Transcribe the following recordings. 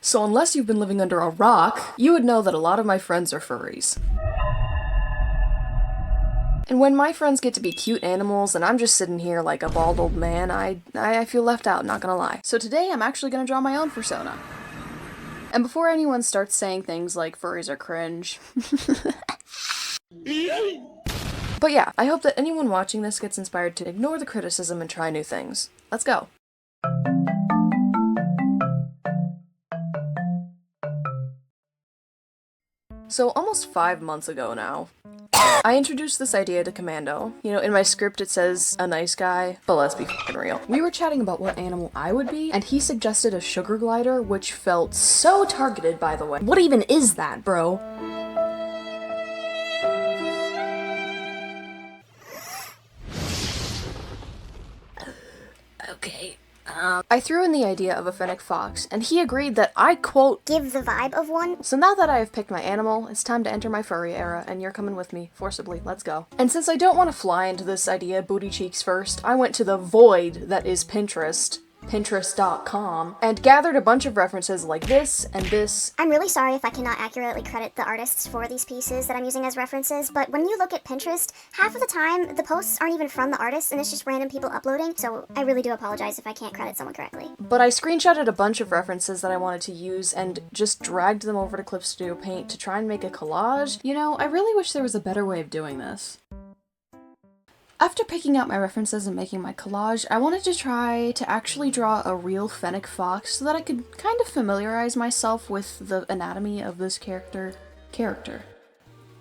So unless you've been living under a rock, you would know that a lot of my friends are furries. And when my friends get to be cute animals and I'm just sitting here like a bald old man, I feel left out, not gonna lie. So today I'm actually gonna draw my own fursona. And before anyone starts saying things like furries are cringe. But yeah, I hope that anyone watching this gets inspired to ignore the criticism and try new things. Let's go. So almost 5 months ago now, I introduced this idea to Commando. You know, in my script it says a nice guy, but let's be f***ing real. We were chatting about what animal I would be, and he suggested a sugar glider, which felt so targeted, by the way. What even is that, bro? Okay. I threw in the idea of a fennec fox, and he agreed that I, quote, give the vibe of one. So now that I have picked my animal, it's time to enter my furry era, and you're coming with me, forcibly, let's go. And since I don't want to fly into this idea booty cheeks first, I went to the void that is Pinterest, Pinterest.com, and gathered a bunch of references like this and this. I'm really sorry if I cannot accurately credit the artists for these pieces that I'm using as references, but when you look at Pinterest, half of the time the posts aren't even from the artists and it's just random people uploading, so I really do apologize if I can't credit someone correctly. But I screenshotted a bunch of references that I wanted to use and just dragged them over to Clip Studio Paint to try and make a collage. You know, I really wish there was a better way of doing this. After picking out my references and making my collage, I wanted to try to actually draw a real fennec fox so that I could kind of familiarize myself with the anatomy of this character.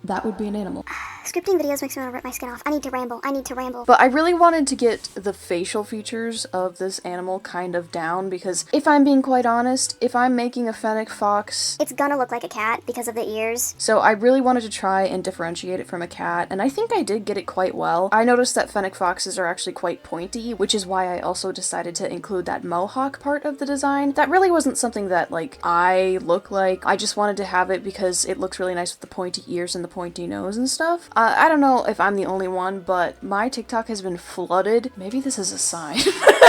That would be an animal. Scripting videos makes me want to rip my skin off. I need to ramble. But I really wanted to get the facial features of this animal kind of down because if I'm being quite honest, if I'm making a fennec fox, it's gonna look like a cat because of the ears. So I really wanted to try and differentiate it from a cat, and I think I did get it quite well. I noticed that fennec foxes are actually quite pointy, which is why I also decided to include that mohawk part of the design. That really wasn't something that, like, I look like. I just wanted to have it because it looks really nice with the pointy ears and the pointy nose and stuff. I don't know if I'm the only one, but my TikTok has been flooded. Maybe this is a sign.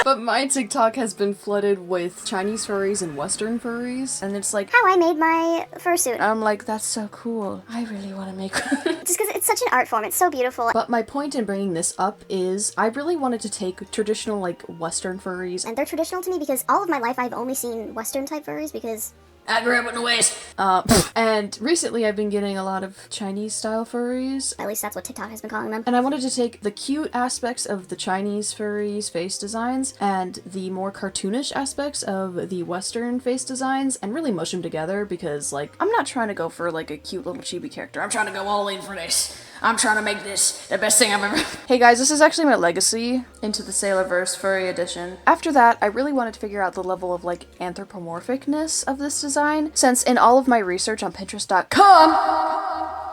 But my TikTok has been flooded with Chinese furries and Western furries, and it's like, how I made my fursuit. I'm like, that's so cool. I really want to make one. Just because it's such an art form, it's so beautiful. But my point in bringing this up is I really wanted to take traditional, like, Western furries. And they're traditional to me because all of my life I've only seen Western type furries because I grew up in the West. And recently I've been getting a lot of Chinese style furries. At least that's what TikTok has been calling them. And I wanted to take the cute aspects of the Chinese furries face designs and the more cartoonish aspects of the Western face designs and really mush them together because, like, I'm not trying to go for, like, a cute little chibi character. I'm trying to go all in for this. I'm trying to make this the best thing I've ever... Hey guys, this is actually my legacy into the Sailorverse Furry edition. After that, I really wanted to figure out the level of, like, anthropomorphicness of this design, since in all of my research on Pinterest.com,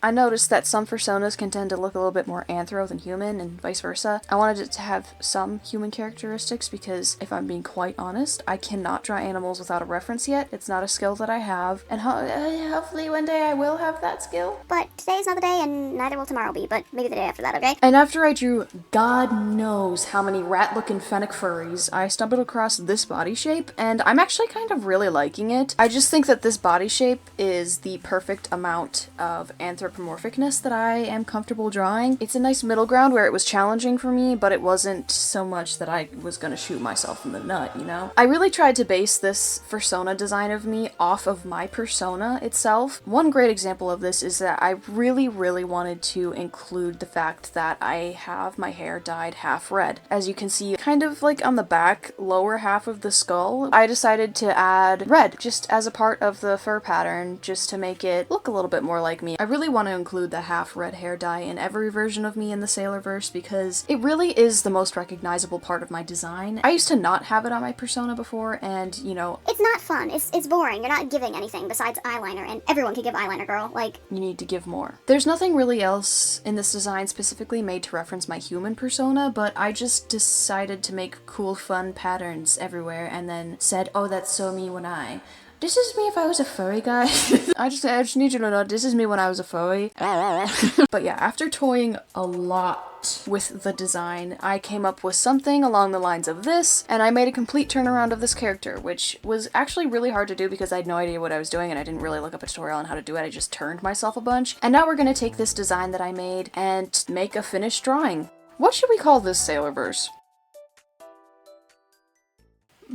I noticed that some fursonas can tend to look a little bit more anthro than human, and vice versa. I wanted it to have some human characteristics because, if I'm being quite honest, I cannot draw animals without a reference yet. It's not a skill that I have, and hopefully one day I will have that skill. But today's not the day, and neither will tomorrow be, but maybe the day after that, okay? And after I drew God knows how many rat-looking fennec furries, I stumbled across this body shape, and I'm actually kind of really liking it. I just think that this body shape is the perfect amount of anthropomorphicness that I am comfortable drawing. It's a nice middle ground where it was challenging for me, but it wasn't so much that I was gonna shoot myself in the nut, you know? I really tried to base this fursona design of me off of my persona itself. One great example of this is that I really wanted to include the fact that I have my hair dyed half red. As you can see, kind of like on the back lower half of the skull, I decided to add red just as a part of the fur pattern just to make it look a little bit more like me. I really want to include the half red hair dye in every version of me in the Sailorverse because it really is the most recognizable part of my design. I used to not have it on my persona before, and you know, it's not fun. It's boring. You're not giving anything besides eyeliner, and everyone can give eyeliner, girl. Like, you need to give more. There's nothing really else in this design specifically made to reference my human persona, but I just decided to make cool fun patterns everywhere and then said, oh, that's so me when I This is me if I was a furry, guys. I just need you to know, this is me when I was a furry. But yeah, after toying a lot with the design, I came up with something along the lines of this, and I made a complete turnaround of this character, which was actually really hard to do because I had no idea what I was doing and I didn't really look up a tutorial on how to do it. I just turned myself a bunch. And now we're gonna take this design that I made and make a finished drawing. What should we call this Sailorverse?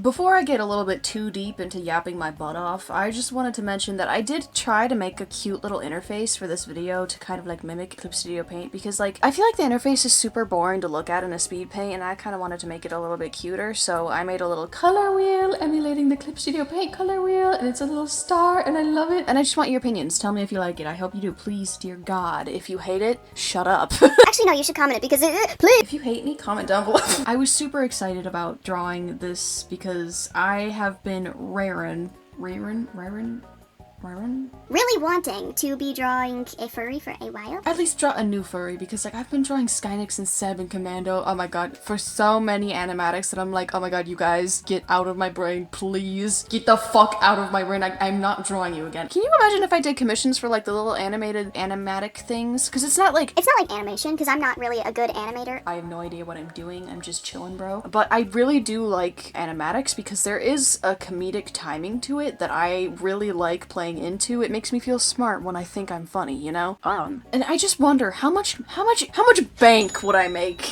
Before I get a little bit too deep into yapping my butt off, I just wanted to mention that I did try to make a cute little interface for this video to kind of like mimic Clip Studio Paint because like I feel like the interface is super boring to look at in a speed paint and I kind of wanted to make it a little bit cuter, so I made a little color wheel emulating the Clip Studio Paint color wheel and it's a little star and I love it and I just want your opinions. Tell me if you like it. I hope you do. Please, dear God. If you hate it, shut up. Actually, no, you should comment it because please. If you hate me, comment down below. I was super excited about drawing this because I have been raring Really wanting to be drawing a furry for a while. At least draw a new furry because like I've been drawing Skynix and Seb and Commando, oh my god, for so many animatics that I'm like, oh my god, you guys, get out of my brain, please. Get the fuck out of my brain. I'm not drawing you again. Can you imagine if I did commissions for like the little animated animatic things? Because it's not like animation, because I'm not really a good animator. I have no idea what I'm doing. I'm just chilling, bro. But I really do like animatics because there is a comedic timing to it that I really like playing into. It makes me feel smart when I think I'm funny, you know? And I just wonder how much bank would I make?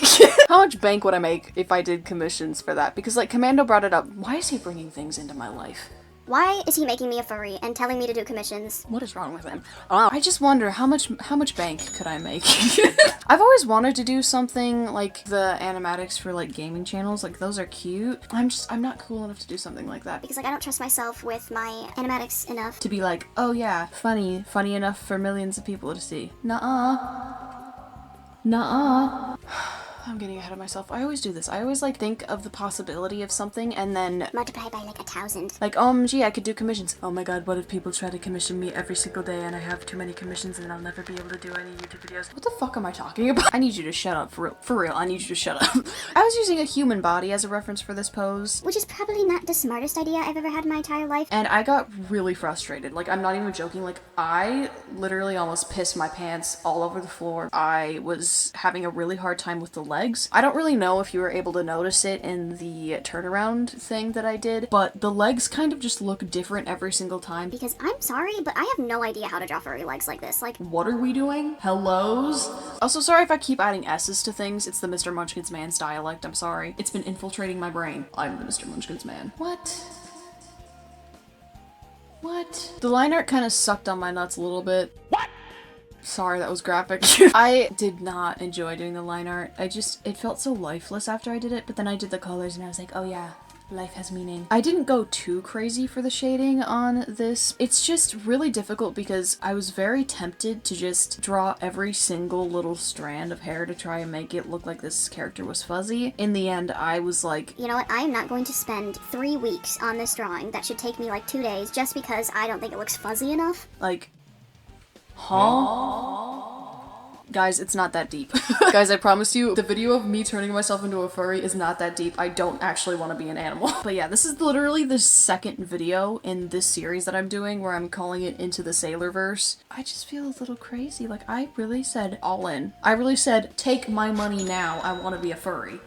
How much bank would I make if I did commissions for that? Because like Commando brought it up. Why is he bringing things into my life? Why is he making me a furry and telling me to do commissions? What is wrong with him? I just wonder how much bank could I make? I've always wanted to do something like the animatics for like gaming channels. Like those are cute. I'm not cool enough to do something like that. Because like I don't trust myself with my animatics enough. To be like, oh yeah, funny enough for millions of people to see. Nuh-uh. Nuh-uh. I'm getting ahead of myself. I always do this. I always like think of the possibility of something and then multiply by like 1,000. Like, gee, I could do commissions. Oh my god, what if people try to commission me every single day and I have too many commissions and I'll never be able to do any YouTube videos? What the fuck am I talking about? I need you to shut up, for real. For real, I need you to shut up. I was using a human body as a reference for this pose. Which is probably not the smartest idea I've ever had in my entire life. And I got really frustrated. Like, I'm not even joking. Like, I literally almost pissed my pants all over the floor. I was having a really hard time with the legs. I don't really know if you were able to notice it in the turnaround thing that I did, but the legs kind of just look different every single time. Because I'm sorry, but I have no idea how to draw furry legs like this. Like, what are we doing? Hellos? Also, sorry if I keep adding S's to things. It's the Mr. Munchkin's man's dialect. I'm sorry. It's been infiltrating my brain. I'm the Mr. Munchkin's man. What? The line art kind of sucked on my nuts a little bit. What? Sorry, that was graphic. I did not enjoy doing the line art. It felt so lifeless after I did it, but then I did the colors and I was like, oh yeah, life has meaning. I didn't go too crazy for the shading on this. It's just really difficult because I was very tempted to just draw every single little strand of hair to try and make it look like this character was fuzzy. In the end, I was like, you know what, I am not going to spend 3 weeks on this drawing that should take me like 2 days just because I don't think it looks fuzzy enough. Like, huh? Guys, it's not that deep. Guys, I promise you, the video of me turning myself into a furry is not that deep. I don't actually want to be an animal. But yeah, this is literally the second video in this series that I'm doing where I'm calling it Into the Sailorverse. I just feel a little crazy. Like, I really said all in. I really said, take my money now. I want to be a furry.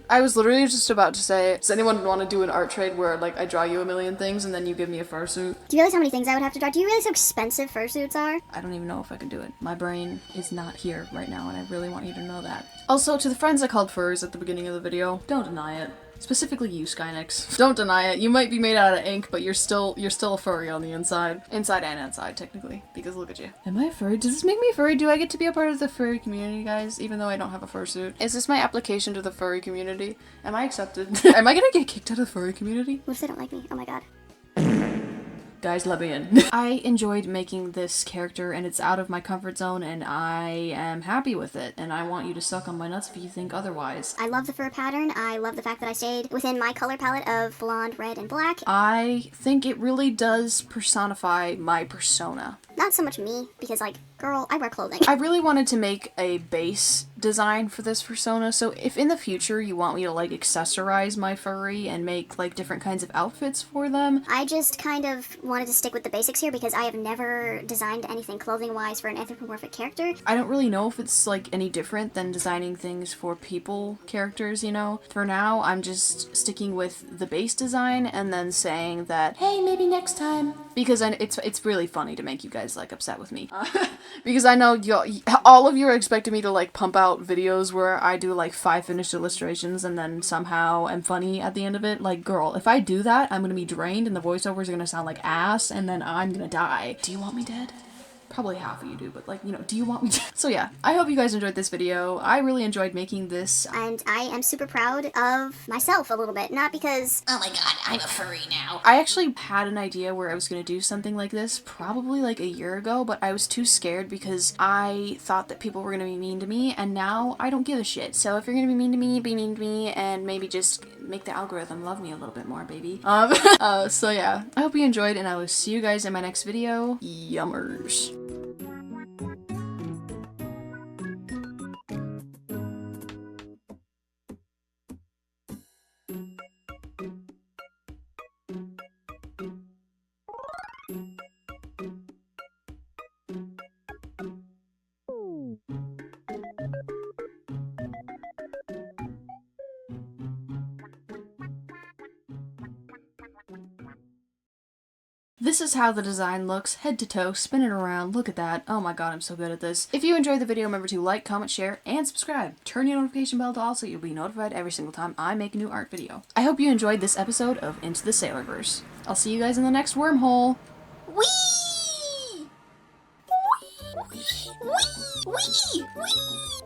I was literally just about to say, does anyone want to do an art trade where like I draw you a million things and then you give me a fursuit? Do you realize how many things I would have to draw? Do you realize how expensive fursuits are? I don't even know if I can do it. My brain is not here right now and I really want you to know that. Also, to the friends I called furries at the beginning of the video, don't deny it. Specifically you, Skynix. Don't deny it. You might be made out of ink, but you're still a furry on the inside. Inside and outside, technically. Because look at you. Am I a furry? Does this make me a furry? Do I get to be a part of the furry community, guys? Even though I don't have a fursuit. Is this my application to the furry community? Am I accepted? Am I gonna get kicked out of the furry community? What if they don't like me? Oh my god. Guys, let me in. I enjoyed making this character and it's out of my comfort zone and I am happy with it and I want you to suck on my nuts if you think otherwise. I love the fur pattern. I love the fact that I stayed within my color palette of blonde, red, and black. I think it really does personify my persona. Not so much me, because like Girl, I wear clothing. I really wanted to make a base design for this persona, so if in the future you want me to like accessorize my furry and make like different kinds of outfits for them. I just kind of wanted to stick with the basics here because I have never designed anything clothing-wise for an anthropomorphic character. I don't really know if it's like any different than designing things for people characters, you know? For now, I'm just sticking with the base design and then saying that, hey, maybe next time. Because it's really funny to make you guys like upset with me. Because I know all of you are expecting me to like pump out videos where I do like 5 finished illustrations and then somehow am funny at the end of it. Like, girl, if I do that, I'm gonna be drained and the voiceovers are gonna sound like ass and then I'm gonna die. Do you want me dead? Probably half of you do, but like, you know, do you want me to? So yeah, I hope you guys enjoyed this video. I really enjoyed making this. And I am super proud of myself a little bit. Not because, oh my god, I'm a furry now. I actually had an idea where I was going to do something like this probably like a year ago, but I was too scared because I thought that people were going to be mean to me, and now I don't give a shit. So if you're going to be mean to me, and maybe just make the algorithm love me a little bit more, baby. So yeah, I hope you enjoyed, and I will see you guys in my next video. Yummers. This is how the design looks, head to toe, spin it around, look at that. Oh my god, I'm so good at this. If you enjoyed the video, remember to like, comment, share, and subscribe. Turn your notification bell to all so you'll be notified every single time I make a new art video. I hope you enjoyed this episode of Into the Sailorverse. I'll see you guys in the next wormhole. Whee!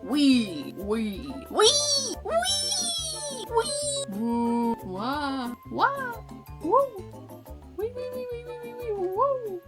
Wee! Wee! Wee! Woo! Wah! Wah! Woo! Wee! Wee! Wee! Wee! Wee! Wee! Woo!